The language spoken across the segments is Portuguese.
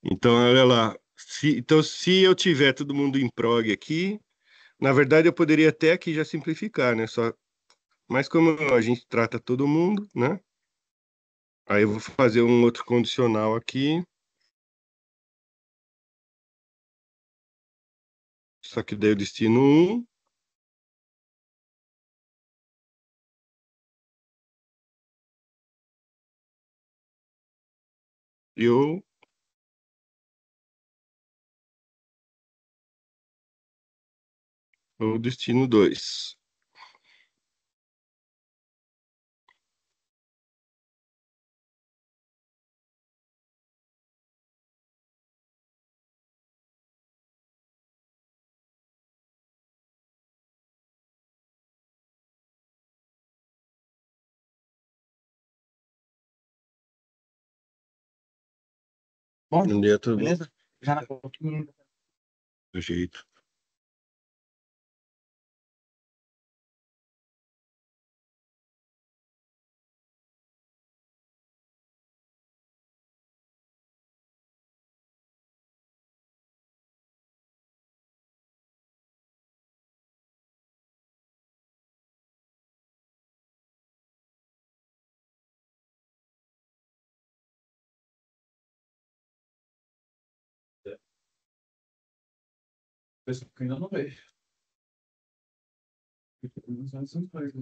Então, olha lá. Se eu tiver todo mundo em prog aqui, na verdade eu poderia até aqui já simplificar, né? Mas como a gente trata todo mundo, né? Aí eu vou fazer um outro condicional aqui, só que daí eu destino um, e eu destino dois. Bom, Dentro beleza? Já na pouquinho. do jeito. Pessoal, que ainda não vejo. Não são essas coisas.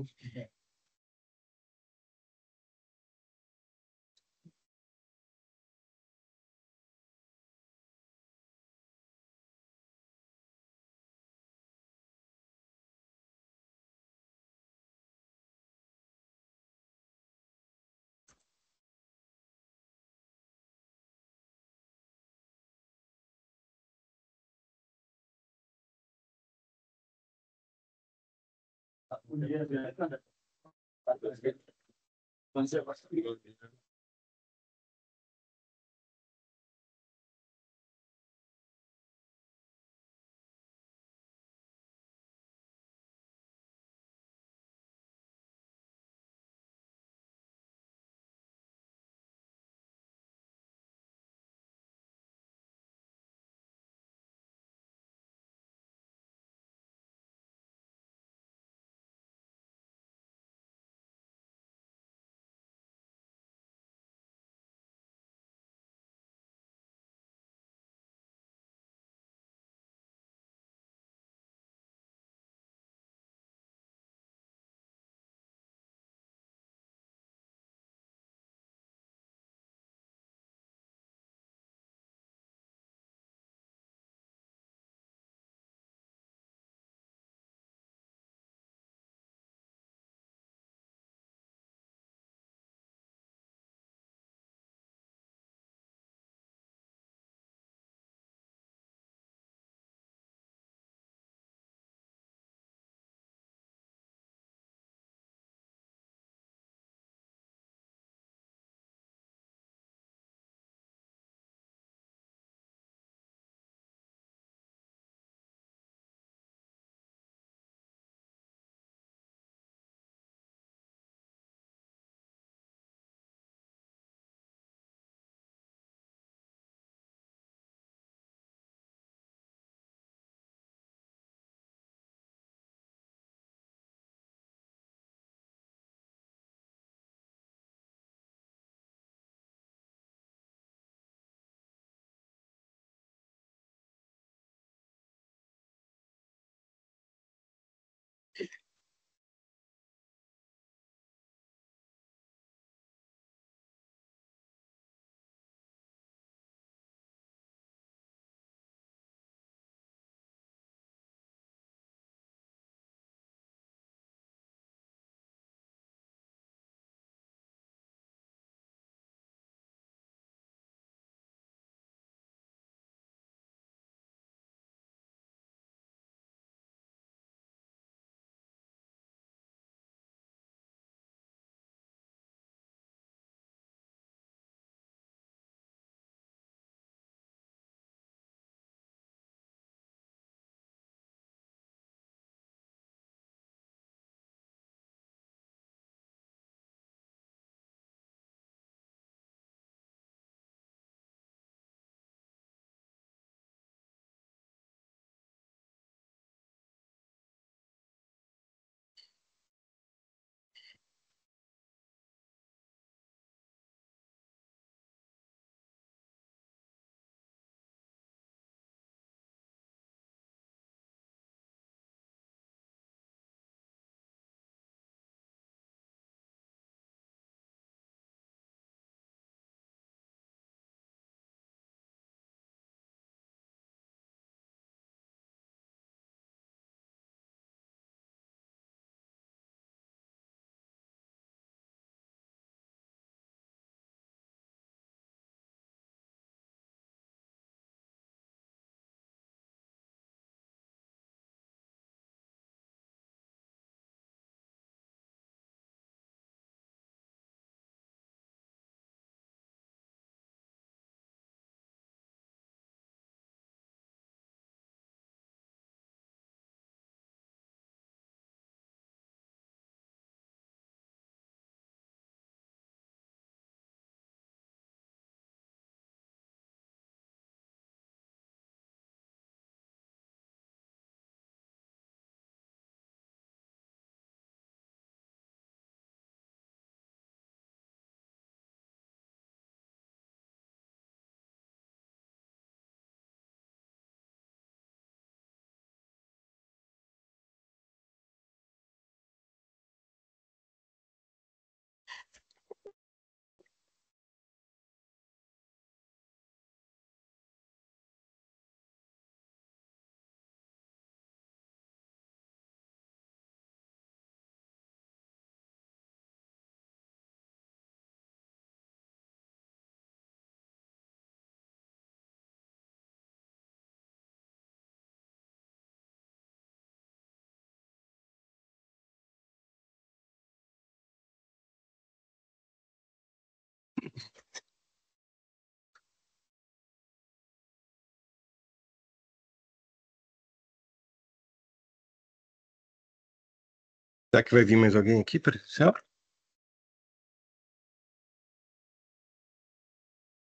Será que vai vir mais alguém aqui presencial?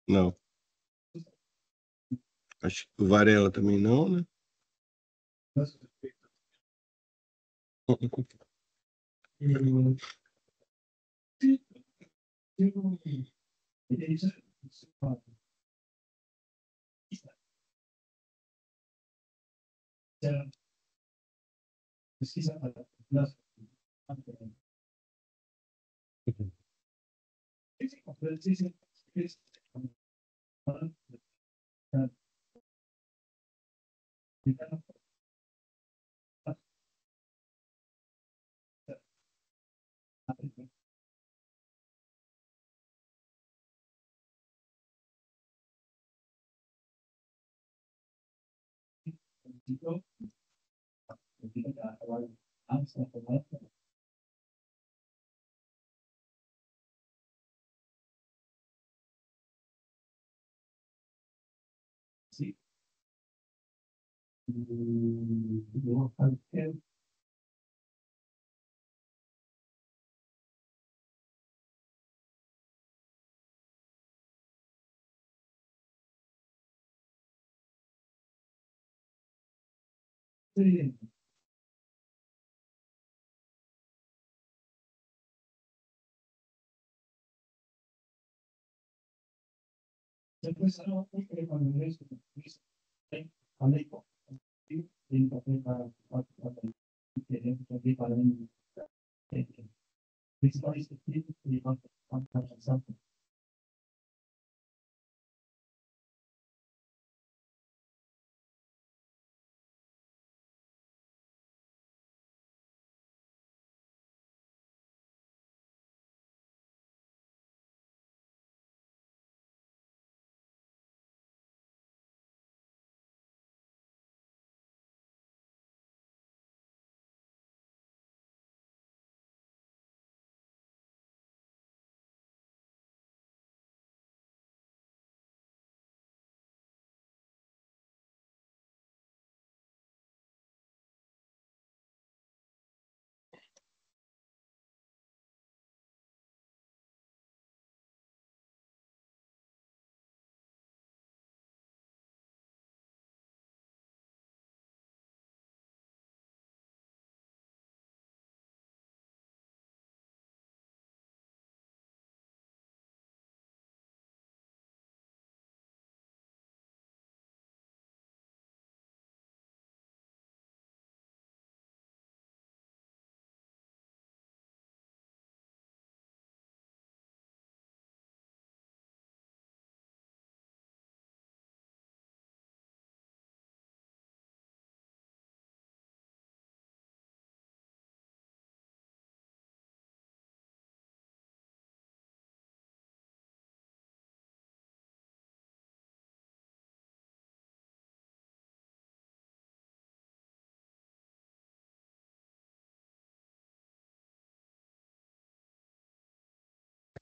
Não. Acho que o Varela também não, né?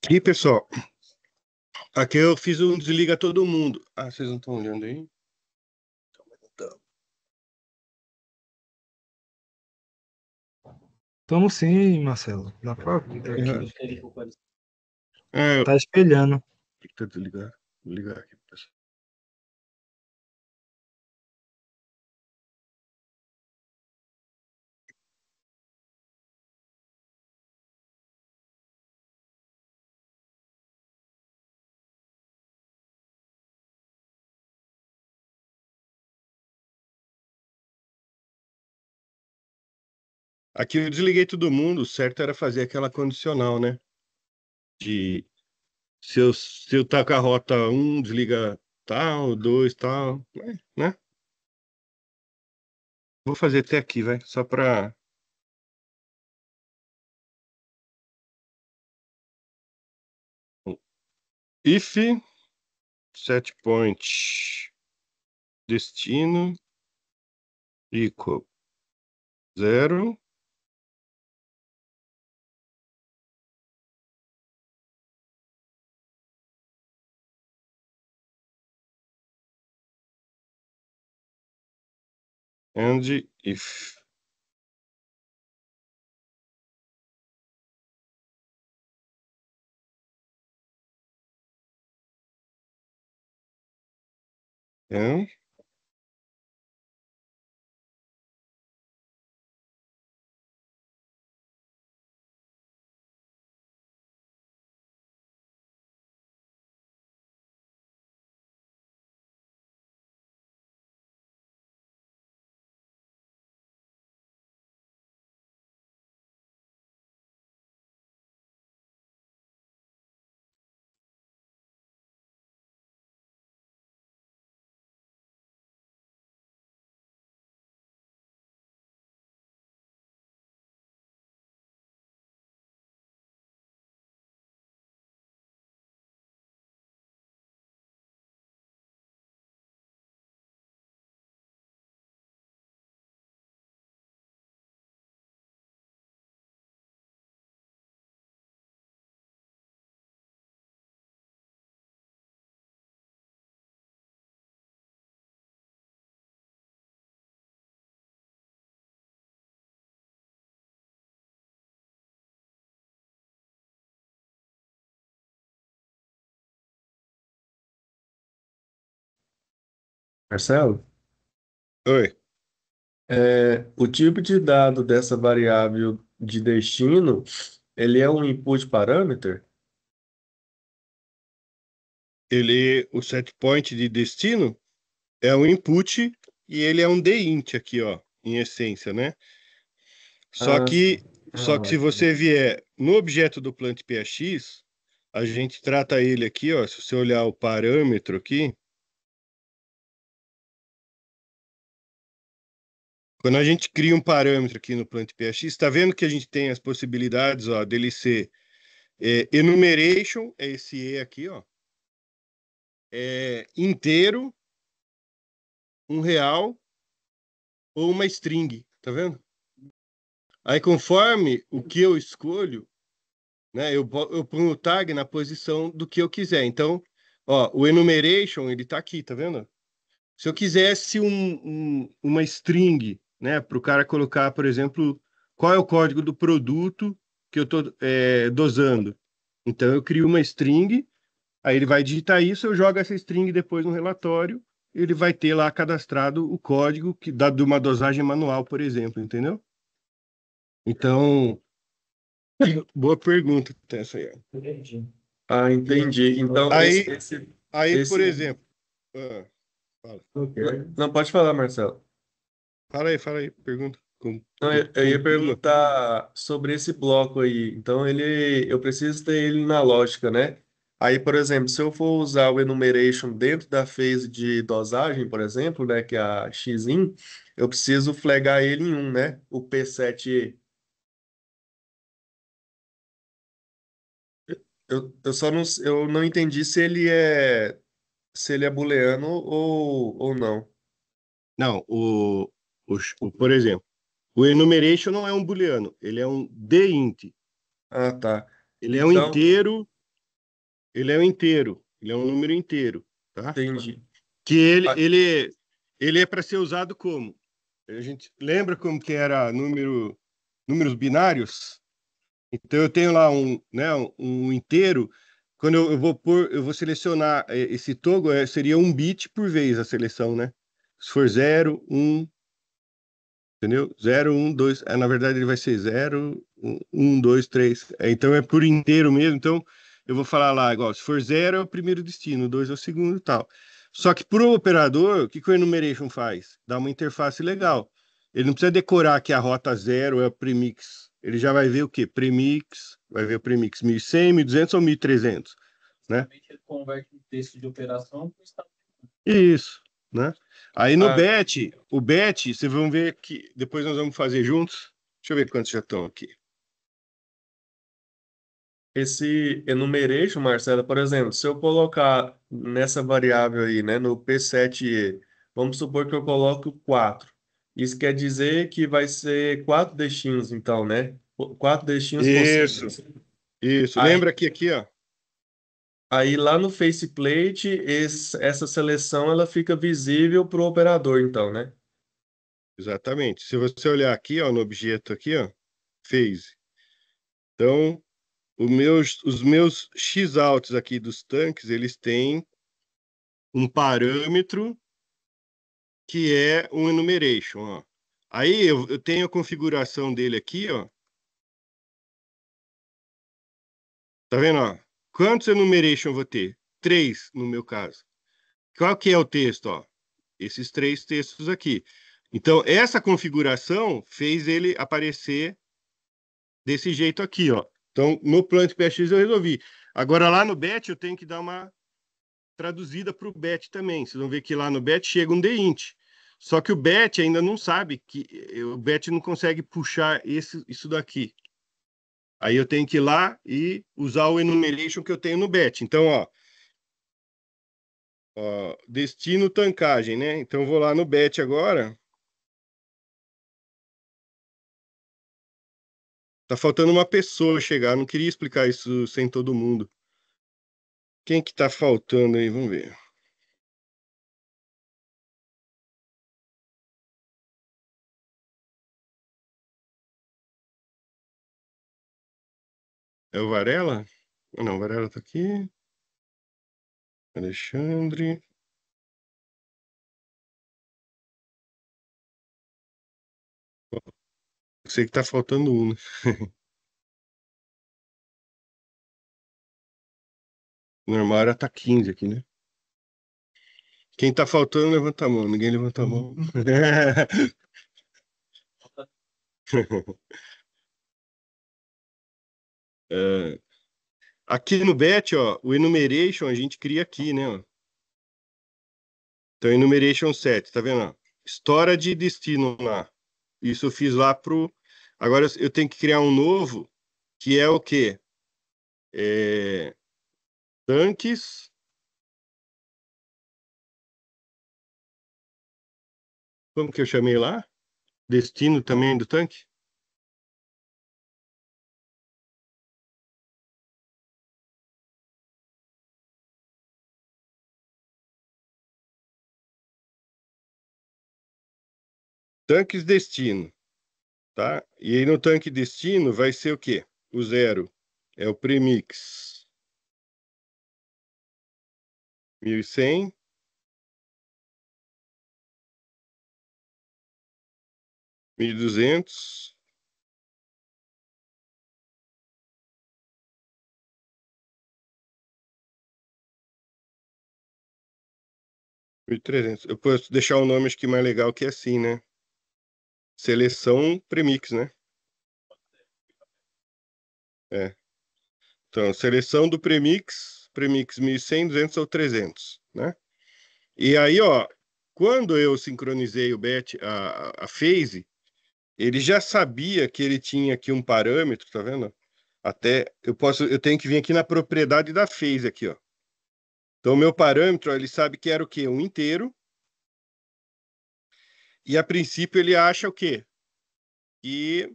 Aqui, pessoal, aqui eu fiz um desliga todo mundo. Ah, vocês não estão olhando aí? Então. Estamos sim, Marcelo. Dá pra ver É, aqui. é, Tá espelhando. tá desligado. Vou ligar aqui, pessoal. Aqui eu desliguei todo mundo. O certo era fazer aquela condicional, né? De se eu tá com a rota um desliga tal, 2 tal, né? Vou fazer até aqui, vai, só para if set point destino equal 0, and if. And Marcelo, oi. o tipo de dado dessa variável de destino, ele é um input parameter? O set point de destino é um input e ele é um dint aqui, ó, em essência, né? Só Ah, que, só que se ótimo. você vier no objeto do PlantPAX, a gente trata ele aqui, ó, se você olhar o parâmetro aqui, quando a gente cria um parâmetro aqui no PlantPAX, está vendo que a gente tem as possibilidades, ó, dele ser enumeration, é esse E aqui, ó, inteiro, um real ou uma string, tá vendo? Aí conforme o que eu escolho, né, eu ponho o tag na posição do que eu quiser. Então, ó, o enumeration, ele tá aqui, tá vendo? Se eu quisesse uma string, né, para o cara colocar, por exemplo, qual é o código do produto que eu estou dosando. Então, eu crio uma string, aí ele vai digitar isso, eu jogo essa string depois no relatório, ele vai ter lá cadastrado o código que dá de uma dosagem manual, por exemplo, entendeu? Então, boa pergunta essa aí. Entendi. Ah, entendi. Então, esse, Aí, esse, aí, por esse... exemplo, fala. Não, pode falar, Marcelo. Fala aí, pergunta. Não, eu ia Conclua. perguntar sobre esse bloco aí. Então, eu preciso ter ele na lógica, né? Aí, por exemplo, se eu for usar o enumeration dentro da phase de dosagem, por exemplo, né, que é a xin, eu preciso flagar ele em um, né? O P7E. Eu só não entendi se ele é booleano ou não. Não, por exemplo, o enumeration não é um booleano, ele é um dint. Ah, tá. Ele é um Então, inteiro, ele é um número inteiro, tá? entendi. Que ele, Ah, ele, ele é para ser usado como? A gente lembra como que era números binários? Então eu tenho lá um inteiro. Quando eu vou selecionar esse toggle, seria um bit por vez a seleção, né? Se for 0, 1, entendeu? 0, 1, 2. Na verdade, ele vai ser 0, 1, 2, 3. Então é por inteiro mesmo. Então eu vou falar lá, igual, se for 0 é o primeiro destino, 2 é o segundo e tal. Só que para o operador, o que o enumeration faz? Dá uma interface legal. Ele não precisa decorar que a rota 0 é o premix. Ele já vai ver o quê? Premix, vai ver o premix 1100, 1200 ou 1300, né? Basicamente, ele converte um texto de operação para o estado. Isso, né? Aí no ah, bet, o bet, vocês vão ver que depois nós vamos fazer juntos. Deixa eu ver quantos já estão aqui. esse enumeration, Marcelo, por exemplo, se eu colocar nessa variável aí, né, no P7E, vamos supor que eu coloco 4. Isso quer dizer que vai ser 4 destinos, então, né? 4 destinos Isso, possíveis. isso. Aí, Lembra que aqui, ó. aí lá no faceplate, essa seleção ela fica visível para o operador, então, né? Exatamente. Se você olhar aqui, ó, no objeto aqui, ó, phase. Então, os meus x-outs aqui dos tanques, eles têm um parâmetro que é um enumeration, ó. Aí eu tenho a configuração dele aqui, ó. Tá vendo, ó? Quantos enumeration eu vou ter? 3, no meu caso. Qual que é o texto, ó? Esses 3 textos aqui. Então, essa configuração fez ele aparecer desse jeito aqui, ó. Então, no Plant PX eu resolvi. Agora, lá no BET, eu tenho que dar uma traduzida para o BET também. Vocês vão ver que lá no BET chega um DINT. Só que o BET ainda não sabe que o BET não consegue puxar isso daqui. Aí eu tenho que ir lá e usar o enumeration que eu tenho no BET. Então, ó, destino tancagem, né? Então eu vou lá no BET agora. Tá faltando uma pessoa chegar. Não queria explicar isso sem todo mundo. Quem que tá faltando aí? Vamos ver. É o Varela? Não, o Varela tá aqui. Alexandre. Eu sei que tá faltando um, né? Normal era tá 15 aqui, né? Quem tá faltando, levanta a mão. Ninguém levanta a mão. É, aqui no BET, ó, o enumeration a gente cria aqui, né? Ó. Então, enumeration set, tá vendo? Ó? História de destino lá. Isso eu fiz lá pro. Agora eu tenho que criar um novo, que é o quê? É... Tanques. Como que eu chamei lá? Destino também do tanque? Tanques destino, tá? E aí no tanque destino vai ser o quê? O zero. É o premix 1100, 1200, 1300. Eu posso deixar o nome acho que mais legal que é assim, né? Seleção premix, né? É. Então, seleção do premix 1100, 200 ou 300, né? E aí, ó, quando eu sincronizei o bet, a phase, ele já sabia que ele tinha aqui um parâmetro, tá vendo? Até eu tenho que vir aqui na propriedade da phase aqui, ó. Então, o meu parâmetro, ó, ele sabe que era o quê? Um inteiro. E a princípio ele acha o quê? Que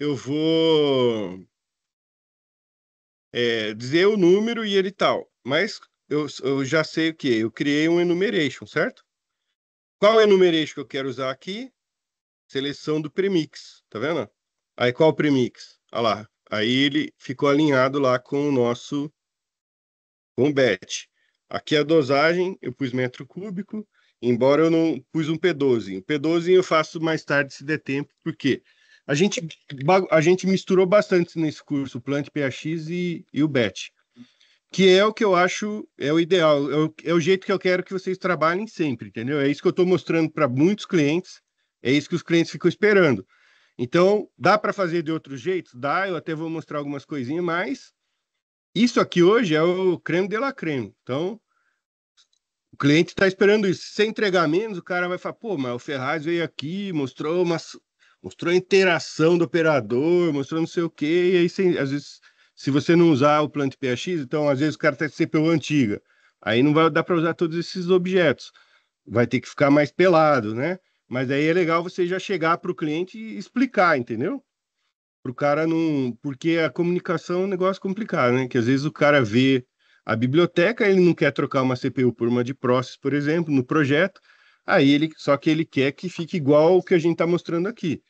eu vou dizer o número e ele tal. Mas eu já sei o quê? Eu criei um enumeration, certo? Qual enumeration que eu quero usar aqui? Seleção do premix, tá vendo? Aí qual premix? Olha lá. Aí ele ficou alinhado lá com o nosso com o BET. Aqui a dosagem, eu pus metro cúbico, embora eu não pus um P12. O P12 eu faço mais tarde se der tempo, porque a gente, a gente misturou bastante nesse curso, o Plant PAX e o BET, que é o que eu acho é o ideal, é o jeito que eu quero que vocês trabalhem sempre, entendeu? É isso que eu estou mostrando para muitos clientes, é isso que os clientes ficam esperando. Então, dá para fazer de outro jeito? Dá, eu até vou mostrar algumas coisinhas, mas isso aqui hoje é o creme de la creme. Então, o cliente está esperando isso. Se você entregar menos, o cara vai falar, pô, mas o Ferraz veio aqui, mostrou a interação do operador, mostrou não sei o quê, e aí, às vezes, se você não usar o Plant PAX, então, às vezes, o cara está com CPU antiga. Aí não vai dar para usar todos esses objetos. Vai ter que ficar mais pelado, né? Mas aí é legal você já chegar para o cliente e explicar, entendeu? Pro cara não. Porque a comunicação é um negócio complicado, né? Que às vezes o cara vê a biblioteca, ele não quer trocar uma CPU por uma de Process, por exemplo, no projeto. Aí só que ele quer que fique igual o que a gente está mostrando aqui.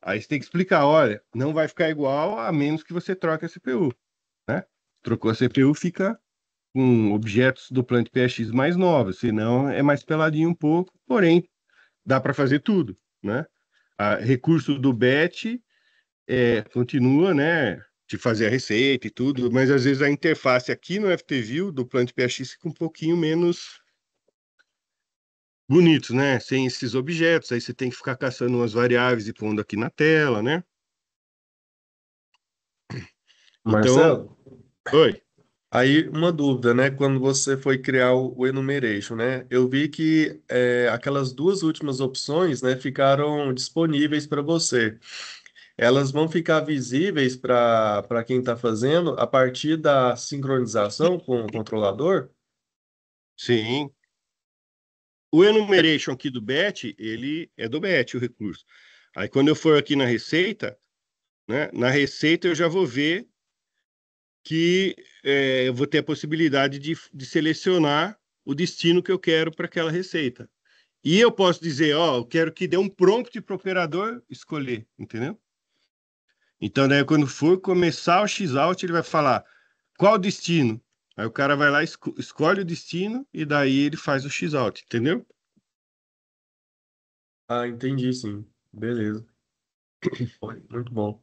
Aí você tem que explicar, olha, não vai ficar igual a menos que você troque a CPU, né? Trocou a CPU, fica com objetos do Plant PX mais novos, senão é mais peladinho um pouco, porém dá para fazer tudo, né? Recurso do batch continua, né? De fazer a receita e tudo, mas às vezes a interface aqui no FTView do Plant PX fica um pouquinho menos bonito, né? Sem esses objetos, aí você tem que ficar caçando umas variáveis e pondo aqui na tela, né? Então, Marcelo, oi. aí uma dúvida, né? Quando você foi criar o enumeration, né? Eu vi que aquelas duas últimas opções, né, ficaram disponíveis para você. Elas vão ficar visíveis para quem está fazendo a partir da sincronização com o controlador? Sim. O enumeration aqui do batch, ele é do batch o recurso. Aí quando eu for aqui na receita, né? Na receita eu já vou ver que eu vou ter a possibilidade de selecionar o destino que eu quero para aquela receita. E eu posso dizer, ó, eu quero que dê um prompt para o operador escolher, entendeu? Então, daí, quando for começar o X-Out, ele vai falar qual destino. Aí o cara vai lá, escolhe o destino e daí ele faz o X-Out, entendeu? Ah, entendi, sim. Beleza. Foi muito bom.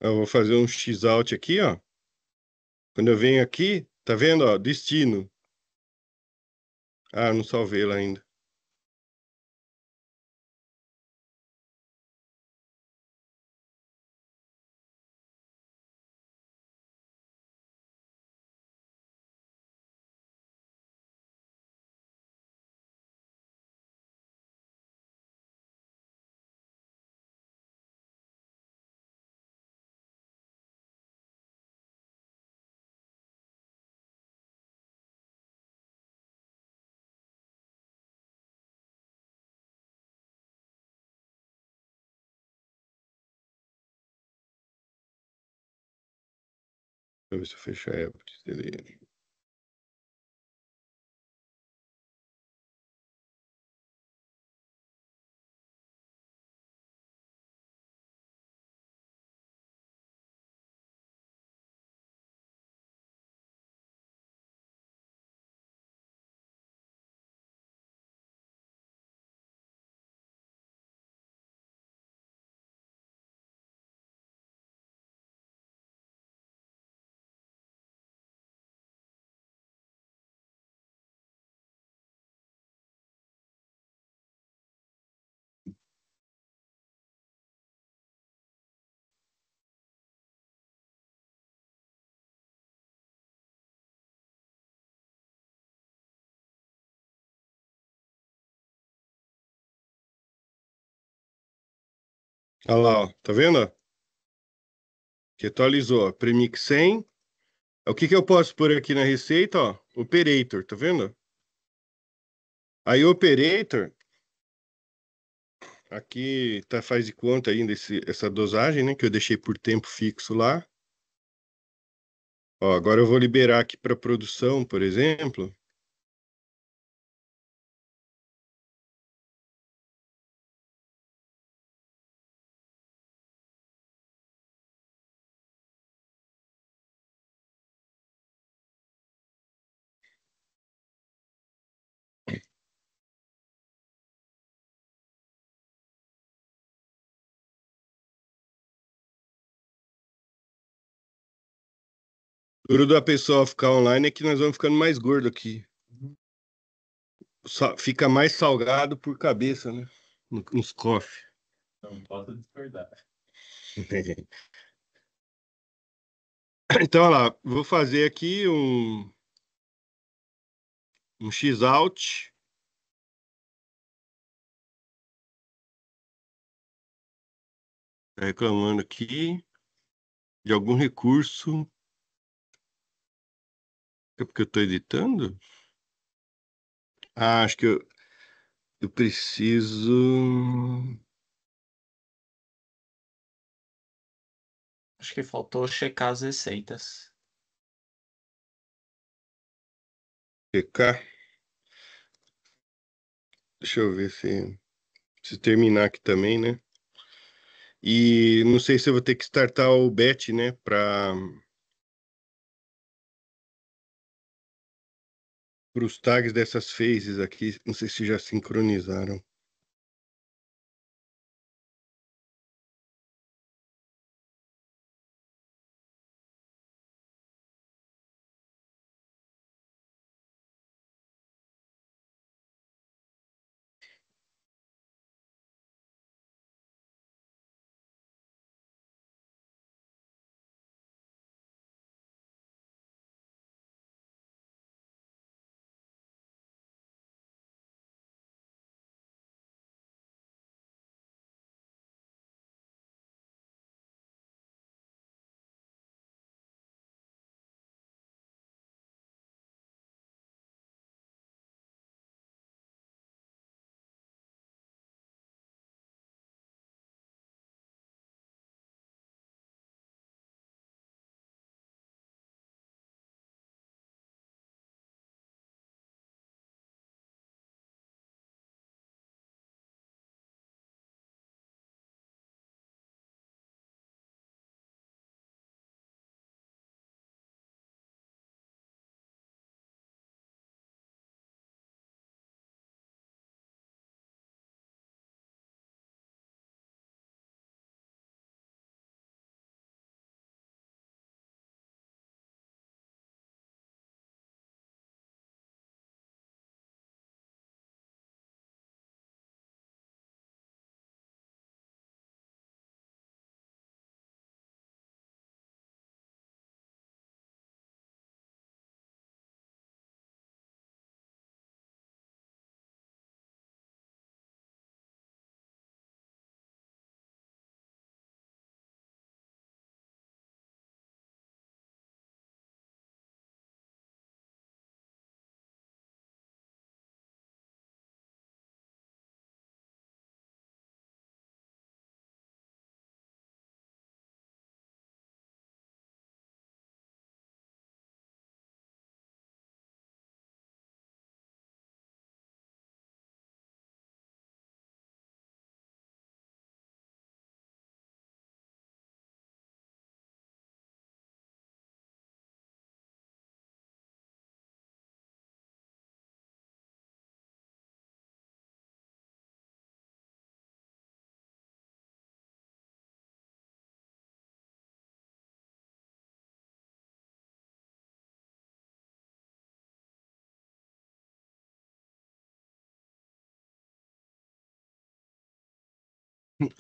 Eu vou fazer um X-Out aqui, ó. Quando eu venho aqui, tá vendo, ó, destino. Ah, não salvei lá ainda. Deixa eu ver se eu fecho a app dele. Olha lá, ó. Tá vendo, ó? Que atualizou, ó. Premix 100. O que que eu posso pôr aqui na receita, ó? Operator, tá vendo? Aí o operator, aqui tá, faz de conta ainda essa dosagem, né? Que eu deixei por tempo fixo lá. Ó, agora eu vou liberar aqui para produção, por exemplo. O duro da pessoa ficar online é que nós vamos ficando mais gordo aqui. Fica mais salgado por cabeça, né? Nos cofres. Não posso discordar. Então, olha lá, vou fazer aqui um. um X-Out. Tá reclamando aqui de algum recurso. É porque eu tô editando? Ah, acho que eu preciso Acho que faltou checar as receitas. checar. Deixa eu ver se terminar aqui também, né? E não sei se eu vou ter que startar o batch, né? Para os tags dessas phases aqui. Não sei se já sincronizaram.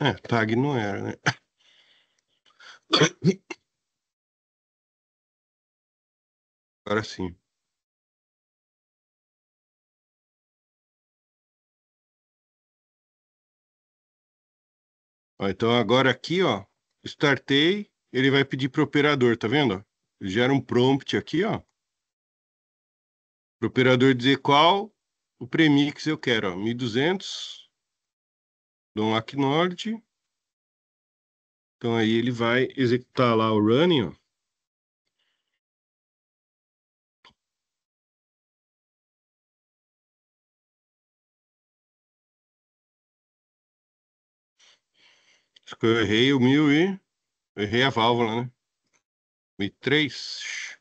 É, tag não era, né? Agora sim. Ó, então agora aqui, ó, startei, ele vai pedir pro operador, tá vendo? Ele gera um prompt aqui, ó, pro operador dizer qual o premix eu quero, ó, 1200, dou um acknowledge. Então aí ele vai executar lá o running, ó. Acho que eu errei o 1000 e errei a válvula, né? 1003.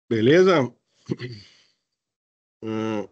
Beleza? Hum,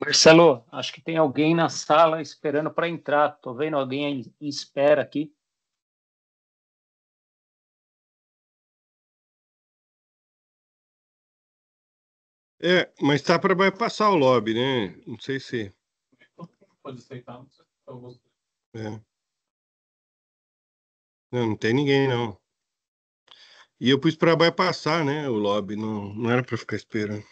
Marcelo, acho que tem alguém na sala esperando para entrar. Tô vendo alguém em espera aqui. mas tá para bypassar o lobby, né? Não sei se. Pode aceitar. É. Não tem ninguém, não. E eu pus para bypassar, né? O lobby, não era para ficar esperando.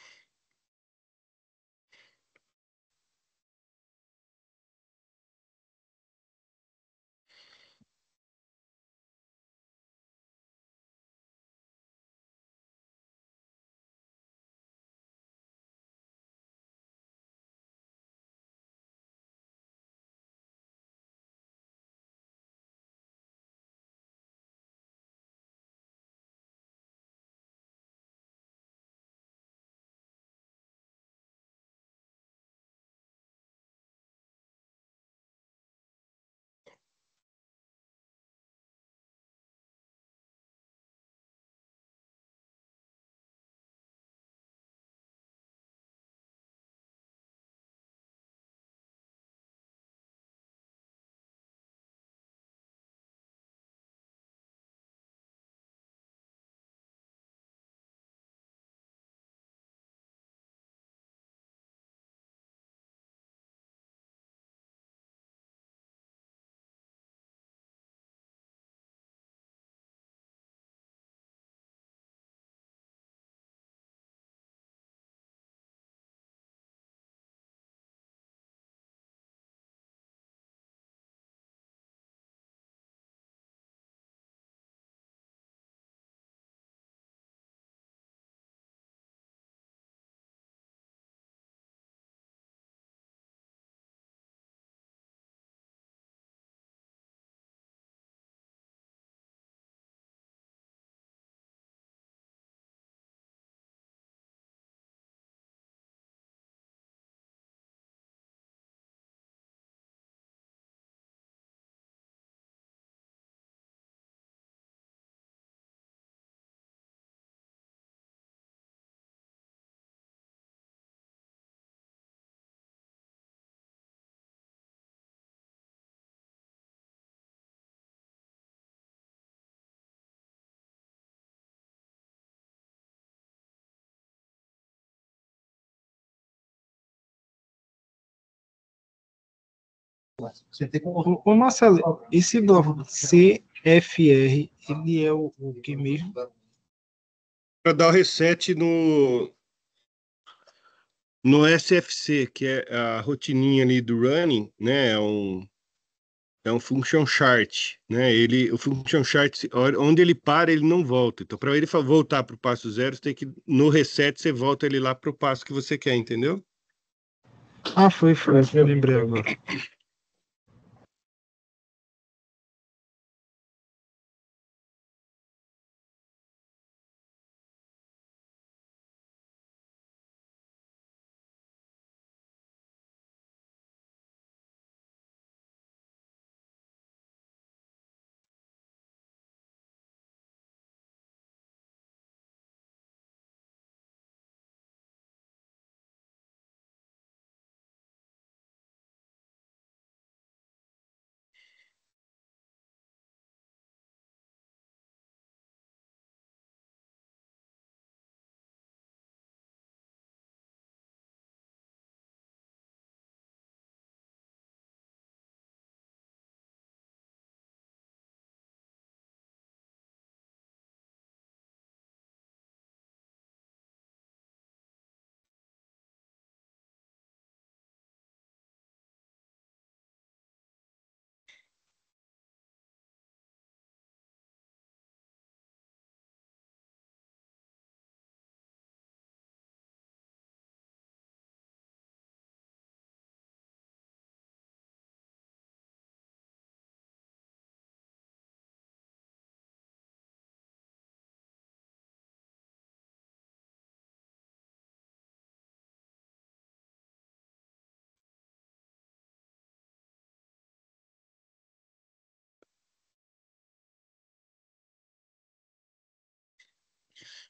Ô, Marcelo, esse bloco CFR, ele é o que mesmo? Para dar o reset no SFC, que é a rotininha ali do running, né? é um function chart, né? O function chart, onde ele para, ele não volta. Então, para ele voltar para o passo zero, você tem que, no reset, você volta ele lá para o passo que você quer, entendeu? Ah, foi, eu lembrei agora.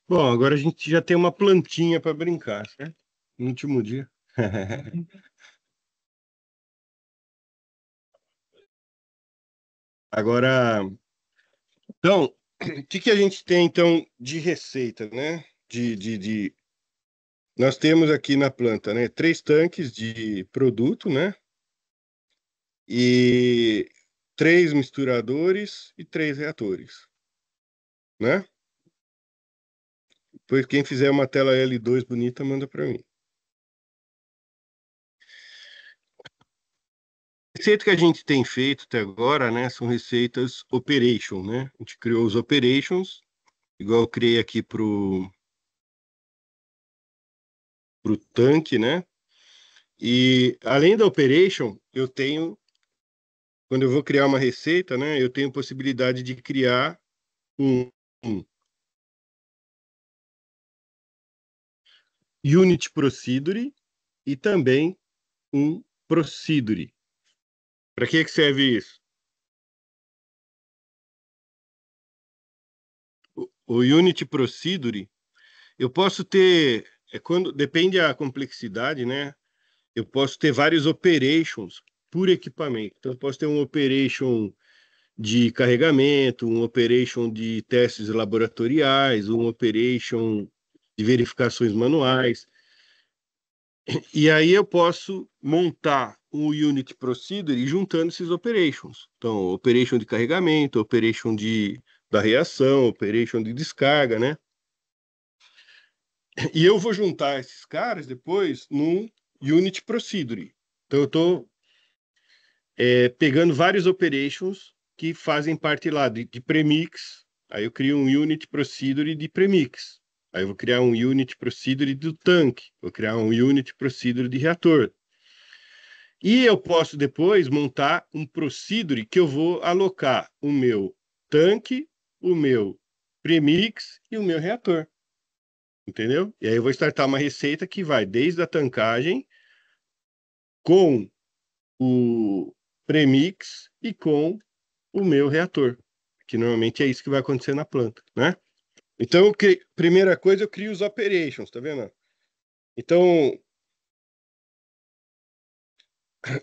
Bom, agora a gente já tem uma plantinha para brincar, certo? No último dia. Agora, então, o que a gente tem, então, de receita, né? Nós temos aqui na planta, né? 3 tanques de produto, né? E 3 misturadores e 3 reatores, né? Depois, quem fizer uma tela L2 bonita, manda para mim. A receita que a gente tem feito até agora, né? São receitas operation, né? A gente criou os operations, igual eu criei aqui pro tanque, né? E além da operation, eu tenho, quando eu vou criar uma receita, né? Eu tenho possibilidade de criar um unit procedure e também um procedure. Para que serve isso? O unit procedure, eu posso ter, quando depende da complexidade, né? Eu posso ter vários operations por equipamento. Então, eu posso ter um operation de carregamento, um operation de testes laboratoriais, um operation de verificações manuais. E aí eu posso montar um unit procedure juntando esses operations. Então, operation de carregamento, operation da reação, operation de descarga, né? E eu vou juntar esses caras depois num unit procedure. Então, eu estou pegando vários operations que fazem parte lá de premix. Aí eu crio um unit procedure de premix. Aí eu vou criar um unit procedure do tanque. Vou criar um unit procedure de reator. E eu posso depois montar um procedure que eu vou alocar o meu tanque, o meu premix e o meu reator. Entendeu? E aí eu vou startar uma receita que vai desde a tancagem com o premix e com o meu reator, que normalmente é isso que vai acontecer na planta, né? Então, primeira coisa, eu crio os operations, tá vendo? Então,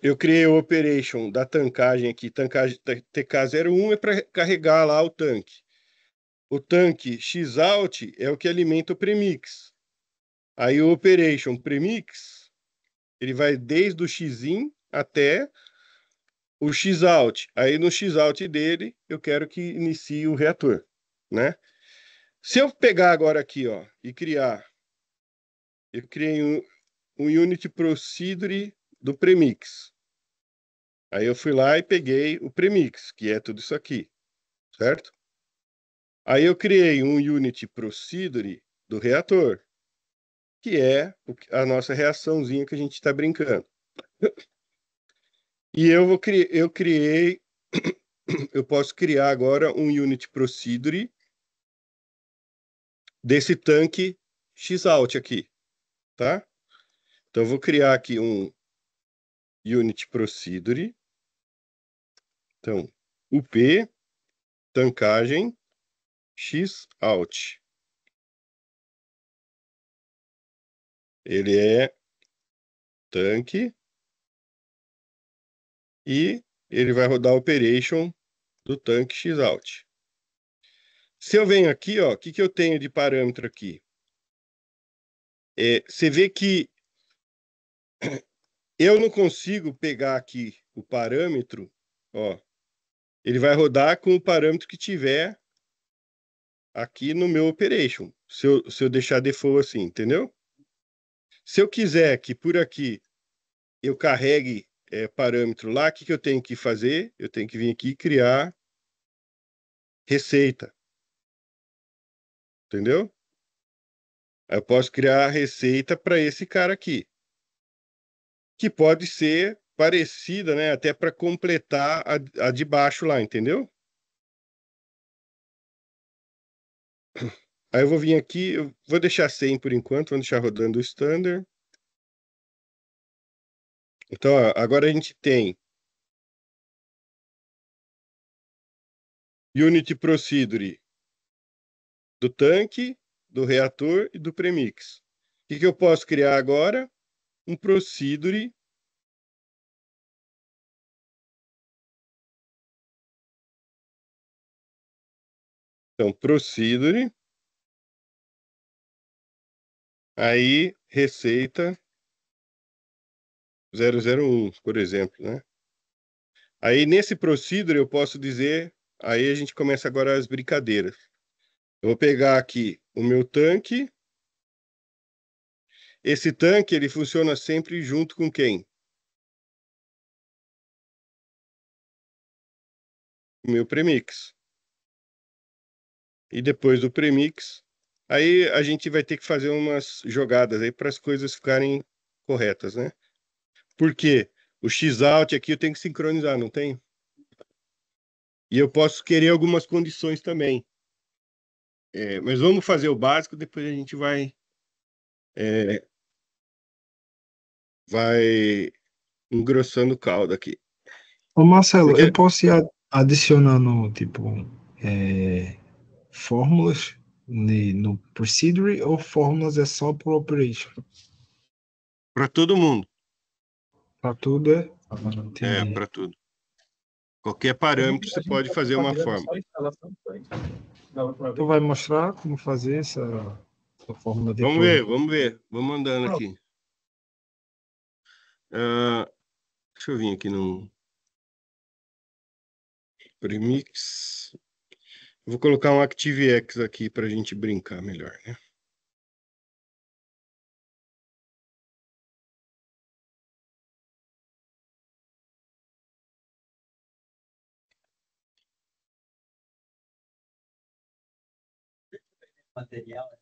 eu criei o operation da tancagem aqui, tancagem TK01 é para carregar lá o tanque. O tanque X-out é o que alimenta o premix. Aí o operation premix, ele vai desde o X-in até o X-out. Aí no X-out dele, eu quero que inicie o reator, né? Se eu pegar agora aqui, ó, e eu criei um unit procedure do premix. Aí eu fui lá e peguei o premix, que é tudo isso aqui, certo? Aí eu criei um Unity Procedure do reator, que é a nossa reaçãozinha que a gente está brincando. E eu criei, eu posso criar agora um Unity Procedure desse tanque X-Out aqui, tá? Então eu vou criar aqui um Unity Procedure. Então, UP, tancagem, X-Out. Ele é tanque e ele vai rodar a operation do tanque X-Out. Se eu venho aqui, ó, o que eu tenho de parâmetro aqui? Você vê que eu não consigo pegar aqui o parâmetro, ó. Ele vai rodar com o parâmetro que tiver aqui no meu operation, se eu deixar default assim, entendeu? Se eu quiser que por aqui eu carregue parâmetro lá, o que eu tenho que fazer? Eu tenho que vir aqui e criar receita, entendeu? Aí eu posso criar a receita para esse cara aqui, que pode ser parecida, né? Até para completar a de baixo lá, entendeu? Aí eu vou vir aqui, eu vou deixar 100 por enquanto, vou deixar rodando o standard. Então, ó, agora a gente tem Unity Procedure do tanque, do reator e do premix. O que eu posso criar agora? Um Procedure. Então, Procedure. Aí, receita 001, por exemplo, né? Aí, nesse Procedure, eu posso dizer... Aí a gente começa agora as brincadeiras. Eu vou pegar aqui o meu tanque. Esse tanque, ele funciona sempre junto com quem? O meu premix. E depois do premix, aí a gente vai ter que fazer umas jogadas aí para as coisas ficarem corretas, né? Porque o X-out aqui eu tenho que sincronizar, não tem? E eu posso querer algumas condições também. Mas vamos fazer o básico, depois a gente é, vai engrossando o caldo aqui. Ô Marcelo, eu Porque, posso ir adicionando, tipo, fórmulas no procedure ou fórmulas é só pro operation? para todo mundo. Para tudo é? Ah, entendi. Para tudo. Qualquer A parâmetro gente, você a gente pode tá fazer uma fazendo forma. só a instalação foi da última Tu vez. vai mostrar como fazer essa fórmula Vamos depois? ver, vamos ver. Vamos andando aqui. Ah, deixa eu vir aqui no Premix. Vou colocar um ActiveX aqui para a gente brincar melhor, né? Material.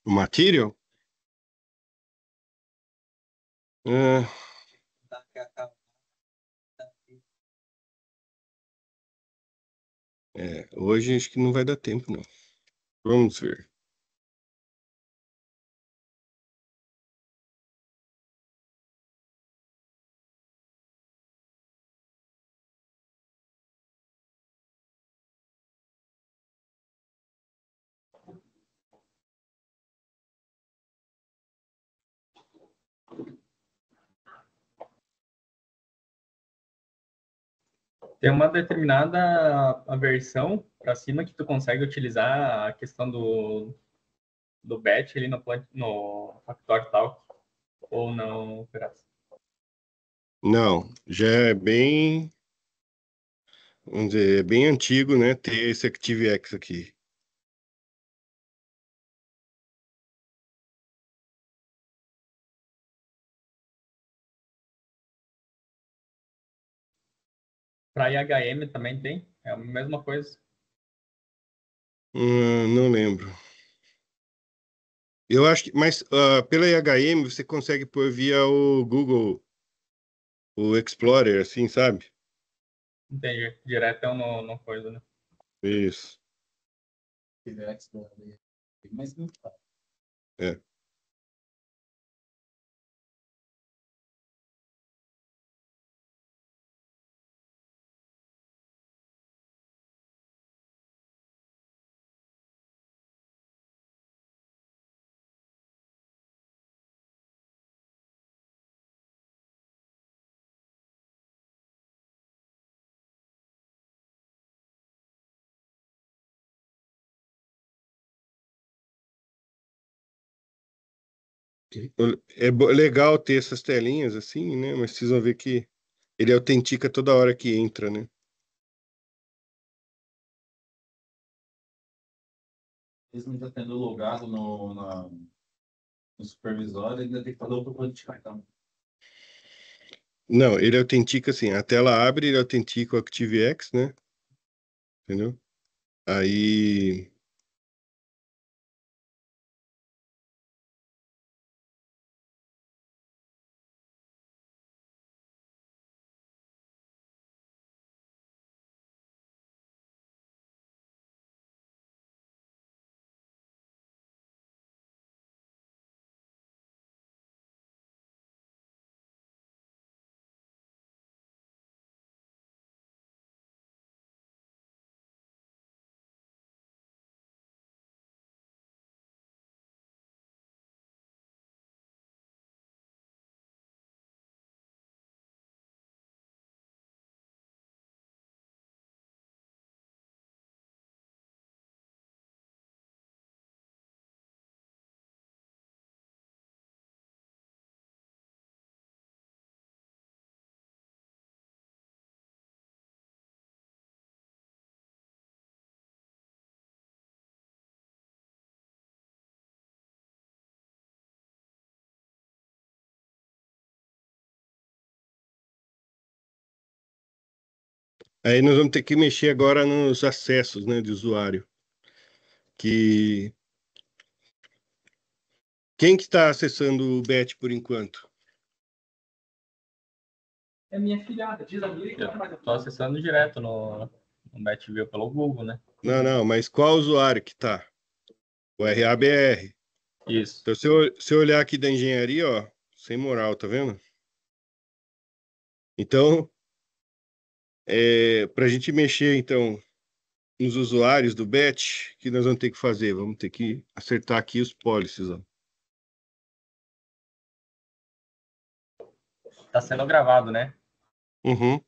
O Material? Ah, hoje acho que não vai dar tempo, não. Vamos ver. Tem uma determinada a versão para cima que tu consegue utilizar a questão do batch ali no Factor Talk, ou não, Peraz? Não, já é bem, vamos dizer, é bem antigo, né? Ter esse ActiveX aqui. Para IHM também tem? É a mesma coisa. Não lembro. Eu acho que, mas pela IHM você consegue pôr via o Google, o Explorer, assim, sabe? Entendi. Diretão no coisa, né? Isso. Mas não tá. É. Legal ter essas telinhas assim, né? Mas vocês vão ver que ele autentica toda hora que entra, né? Mesmo já tendo logado no supervisório, ainda tem que fazer outro autenticar, então. Não, ele autentica assim, a tela abre, ele autentica o ActiveX, né? Entendeu? Aí. Aí nós vamos ter que mexer agora nos acessos, né, de usuário. Que quem que está acessando o Bet por enquanto? É minha filhada, diz a minha. Eu tô acessando direto no BetView pelo Google, né? Não, mas qual usuário que tá? O RABR. Isso. Então, se eu olhar aqui da engenharia, ó, sem moral, tá vendo? Então, para a gente mexer, então, nos usuários do Bet, o que nós vamos ter que fazer? Vamos ter que acertar aqui os policies, ó. Tá sendo gravado, né? Uhum.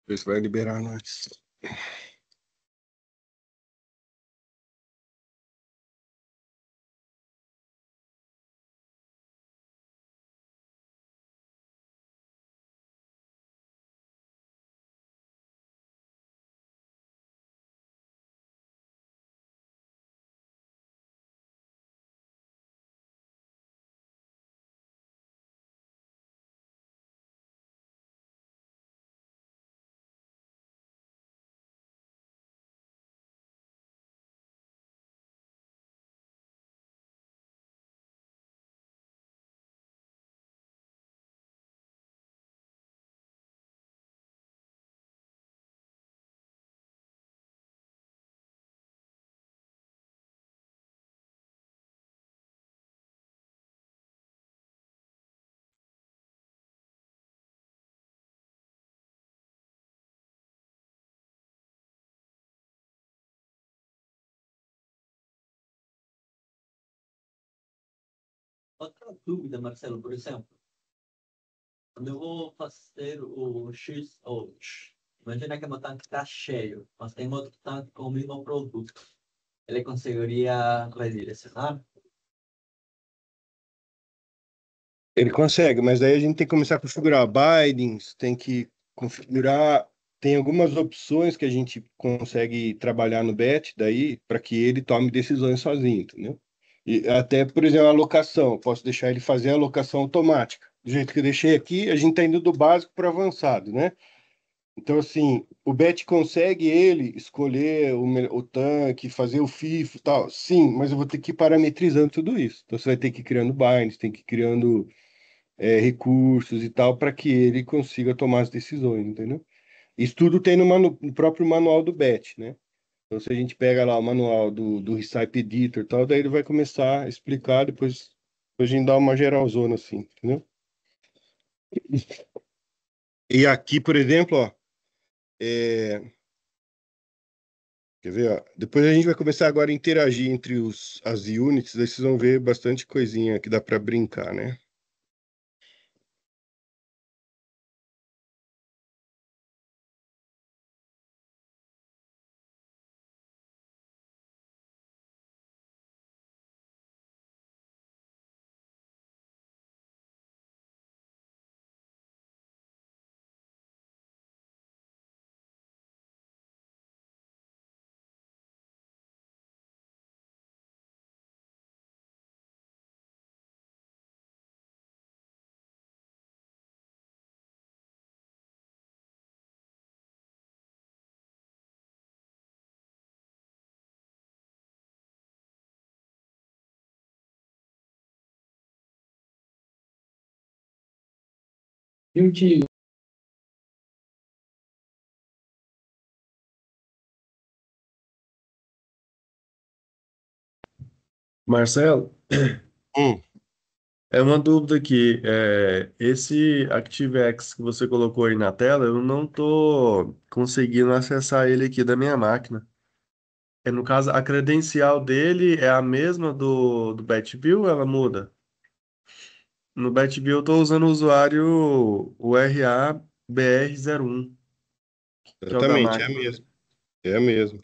Ver se vai liberar nós. Outra dúvida, Marcelo, por exemplo, quando eu vou fazer o X, ou imagina que meu tanque está cheio, mas tem outro tanque com o mesmo produto. Ele conseguiria redirecionar? Ele consegue, mas daí a gente tem que começar a configurar bindings, tem que configurar. Tem algumas opções que a gente consegue trabalhar no BET daí para que ele tome decisões sozinho, entendeu? E até, por exemplo, a alocação, eu posso deixar ele fazer a alocação automática. Do jeito que eu deixei aqui, a gente está indo do básico para o avançado, né? Então, assim, o Bet consegue ele escolher o tanque, fazer o FIFO e tal. Sim, mas eu vou ter que ir parametrizando tudo isso. Então, você vai ter que ir criando binds, tem que ir criando recursos e tal, para que ele consiga tomar as decisões, entendeu? Isso tudo tem no próprio manual do Bet, né? Então, se a gente pega lá o manual do Recipe Editor e tal, daí ele vai começar a explicar, depois a gente dá uma geralzona assim, entendeu? E aqui, por exemplo, ó, quer ver, ó? Depois a gente vai começar agora a interagir entre as units, daí vocês vão ver bastante coisinha que dá para brincar, né? Marcelo, Hum, é uma dúvida aqui. Esse ActiveX que você colocou aí na tela, eu não estou conseguindo acessar ele aqui da minha máquina. No caso, a credencial dele é a mesma do BetView ou ela muda? No BetView eu estou usando o usuário URABR01, que é o da exatamente, é a máquina. mesma. É a mesma.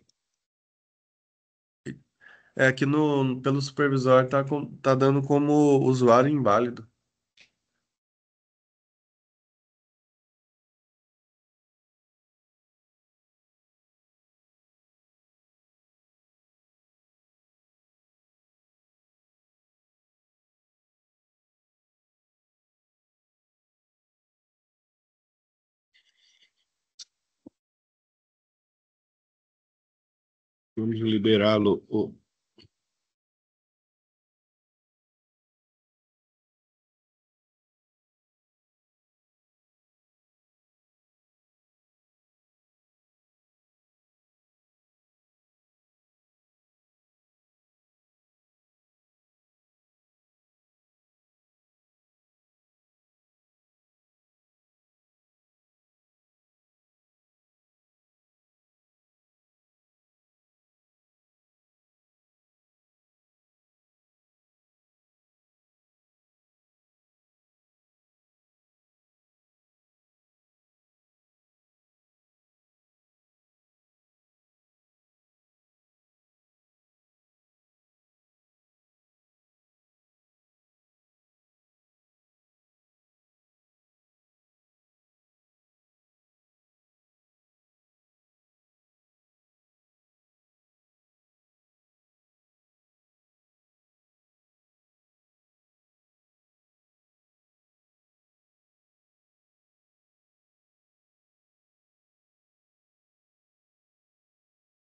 É que pelo supervisor tá dando como usuário inválido. Vamos liberá-lo.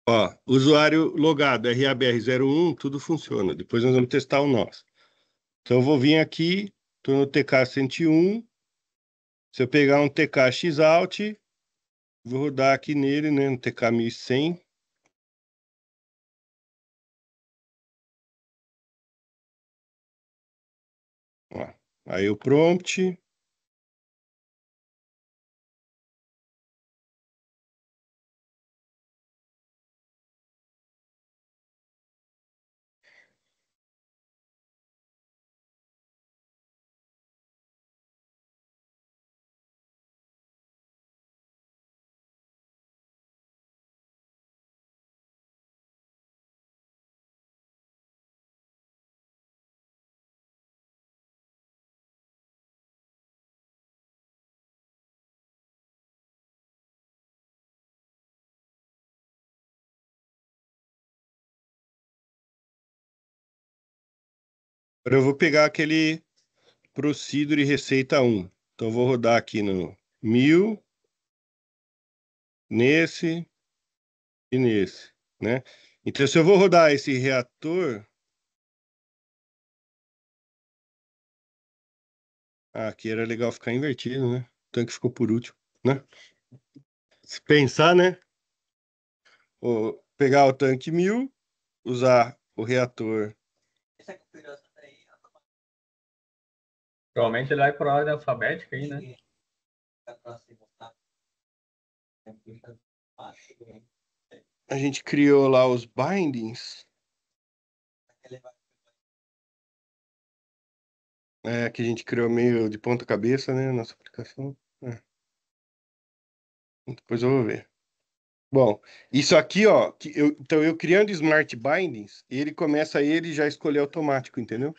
Ó, usuário logado, RABR01, tudo funciona. Depois nós vamos testar o nosso. Então eu vou vir aqui, estou no TK-101. Se eu pegar um TK X-Out, vou rodar aqui nele, né, no TK-1100. Ó, aí o prompt. Agora eu vou pegar aquele Procedure Receita 1. Então eu vou rodar aqui no 1000, nesse e nesse, né? Então se eu vou rodar esse reator... Ah, aqui era legal ficar invertido, né? O tanque ficou por último, né? Se pensar, né? Pegar o tanque 1000, usar o reator. Essa configuração aí, Provavelmente ele vai por ordem alfabética aí, né? A gente criou lá os bindings. Que a gente criou meio de ponta cabeça, né? Nossa aplicação. Depois eu vou ver. Bom, isso aqui, ó. Então eu criando Smart Bindings, ele começa ele já escolher automático, entendeu?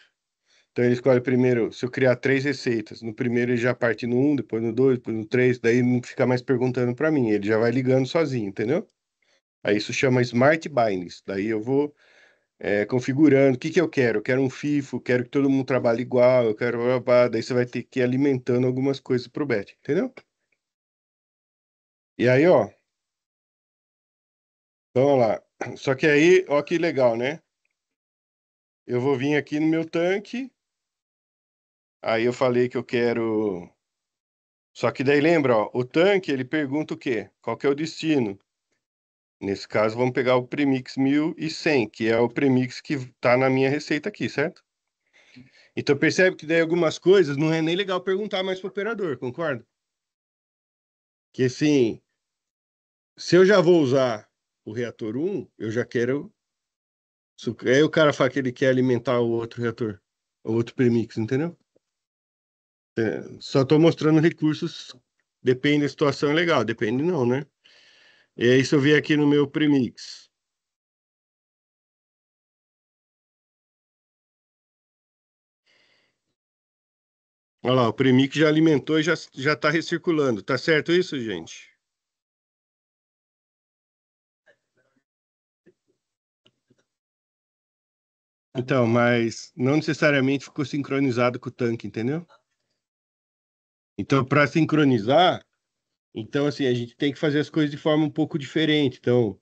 Então ele escolhe primeiro, se eu criar 3 receitas, no primeiro ele já parte no 1, depois no 2, depois no 3, daí não fica mais perguntando para mim, ele já vai ligando sozinho, entendeu? Aí isso chama Smart Bindings. Daí eu vou configurando o que eu quero. Eu quero um FIFO, quero que todo mundo trabalhe igual, eu quero... Daí você vai ter que ir alimentando algumas coisas pro batch, entendeu? E aí, ó. Então, vamos lá. Só que aí, ó que legal, né? Eu vou vir aqui no meu tanque. Aí eu falei que eu quero... Só que daí lembra, ó, o tanque, ele pergunta o quê? Qual que é o destino? Nesse caso, vamos pegar o premix 1100, que é o premix que está na minha receita aqui, certo? Então percebe que daí algumas coisas não é nem legal perguntar mais para o operador, concorda? Que assim, se eu já vou usar o reator 1, eu já quero... Aí o cara fala que ele quer alimentar o outro reator, o outro premix, entendeu? Só estou mostrando recursos, depende da situação, é legal, depende não, né? E aí se eu vier aqui no meu premix... Olha lá, o premix já alimentou e já está recirculando. Tá certo isso, gente? Então, mas não necessariamente ficou sincronizado com o tanque, entendeu? Então, para sincronizar, então assim, a gente tem que fazer as coisas de forma um pouco diferente. Então,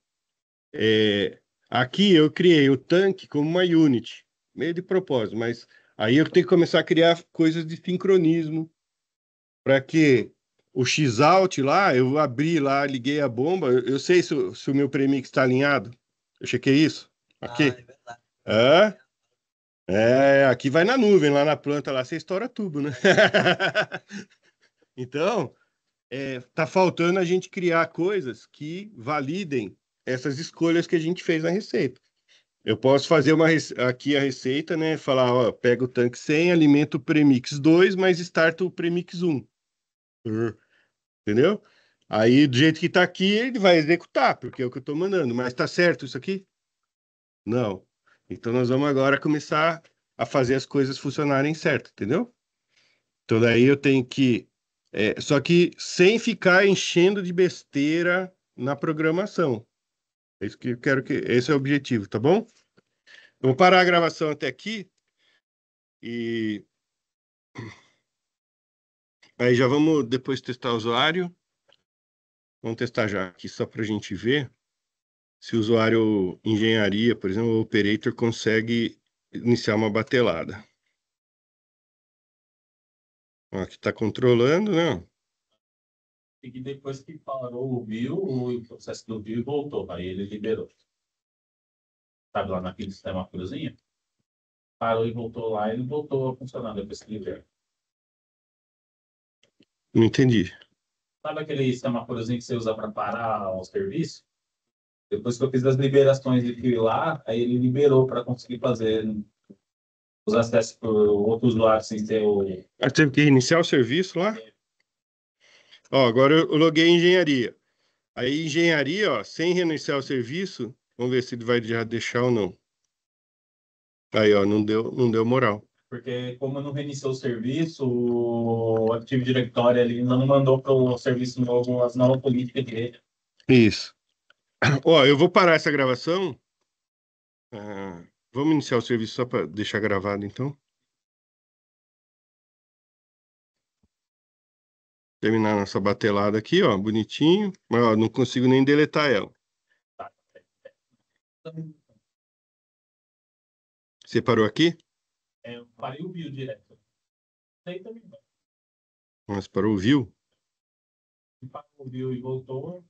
aqui eu criei o tanque como uma unit, meio de propósito, mas aí eu tenho que começar a criar coisas de sincronismo para que o X-out lá, eu abri lá, liguei a bomba, eu sei se o meu premix está alinhado. Eu chequei isso. Aqui. verdade. Hã? Aqui vai na nuvem, lá na planta, lá você estoura tudo, né? Então, tá faltando a gente criar coisas que validem essas escolhas que a gente fez na receita. Eu posso fazer aqui a receita, né? Falar, ó, pega o tanque 100, alimenta o premix 2, mas starta o premix 1. Entendeu? Aí, do jeito que tá aqui, ele vai executar, porque é o que eu tô mandando. Mas tá certo isso aqui? Não. Então, nós vamos agora começar a fazer as coisas funcionarem certo, entendeu? Então, daí eu tenho que... só que sem ficar enchendo de besteira na programação. É isso que eu quero que... Esse é o objetivo, tá bom? Vou parar a gravação até aqui e aí já vamos depois testar o usuário. Vamos testar já aqui só para a gente ver se o usuário engenharia, por exemplo, o operator consegue iniciar uma batelada. Ó, aqui está controlando, né? E que depois que parou o view, o processo do view voltou, aí ele liberou. Sabe lá naquele sistema cruzinha? Parou e voltou lá, ele voltou a funcionar depois que liberou. Não entendi. Sabe aquele sistema cruzinho que você usa para parar o serviço? Depois que eu fiz as liberações de fio lá, aí ele liberou para conseguir fazer os acessos por outro usuário sem ter o... Teve que reiniciar o serviço lá? Ó, agora eu loguei em engenharia. Aí, engenharia, ó, sem reiniciar o serviço, vamos ver se ele vai já deixar ou não. Aí, ó, não deu moral. Porque como não reiniciou o serviço, o Active Directory ali não mandou para o serviço novo as novas políticas de rede. Isso. Ó, eu vou parar essa gravação. Vamos iniciar o serviço só para deixar gravado, então. terminar nossa batelada aqui, ó, bonitinho. Mas, ó, não consigo nem deletar ela. Você parou aqui? Eu parei o view direto. Daí também não. Mas parou o view? Parou o view e voltou.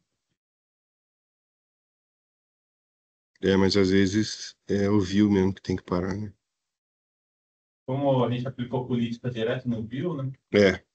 Mas às vezes é o view mesmo que tem que parar, né? Como a gente aplicou política direto no view, né? É.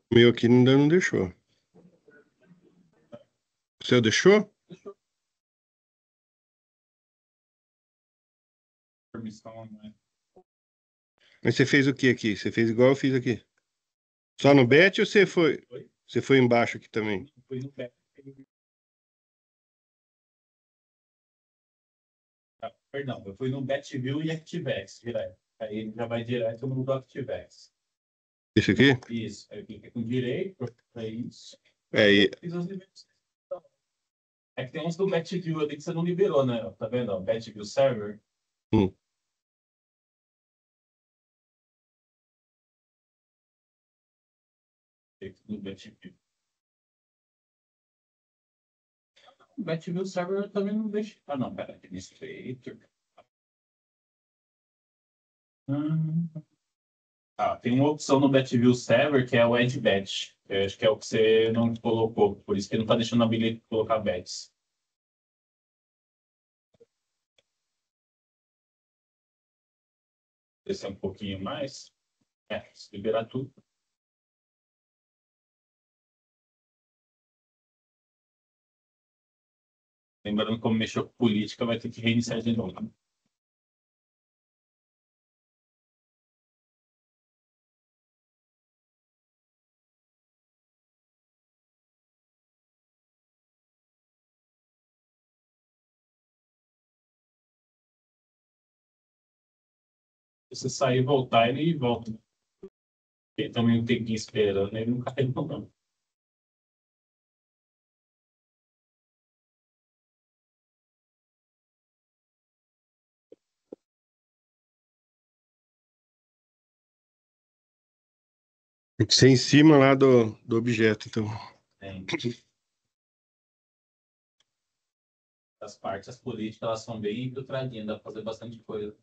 O meu aqui ainda não deixou. O seu deixou? Permissão, né? Mas você fez o que aqui? Você fez igual eu fiz aqui? Só no bet ou você foi embaixo aqui também? Foi no back. Perdão, eu fui no BetView e ActiveX direto. Aí ele já vai direto no ActiveX. Esse aqui? Isso. Aí eu cliquei com direito, é isso. E Fiz as liberações. É que tem uns do BetView ali que você não liberou, né? Tá vendo? O BetView Server. Hum. No BetView. O BetView Server também não deixa. Ah, não, pera. Administrator. Tem uma opção no BetView Server que é o Add Bet. Eu acho que é o que você não colocou. Por isso que não tá deixando habilitar colocar bets. Descer um pouquinho mais. Se liberar tudo. Lembrando que como mexeu com política, vai ter que reiniciar de novo. Se você sair e voltar, ele volta. Ele também tem que ir esperando, ele não carregou, não. tem que ser em cima lá do objeto, então. As partes políticas, elas são bem filtradinhas, dá pra fazer bastante coisa.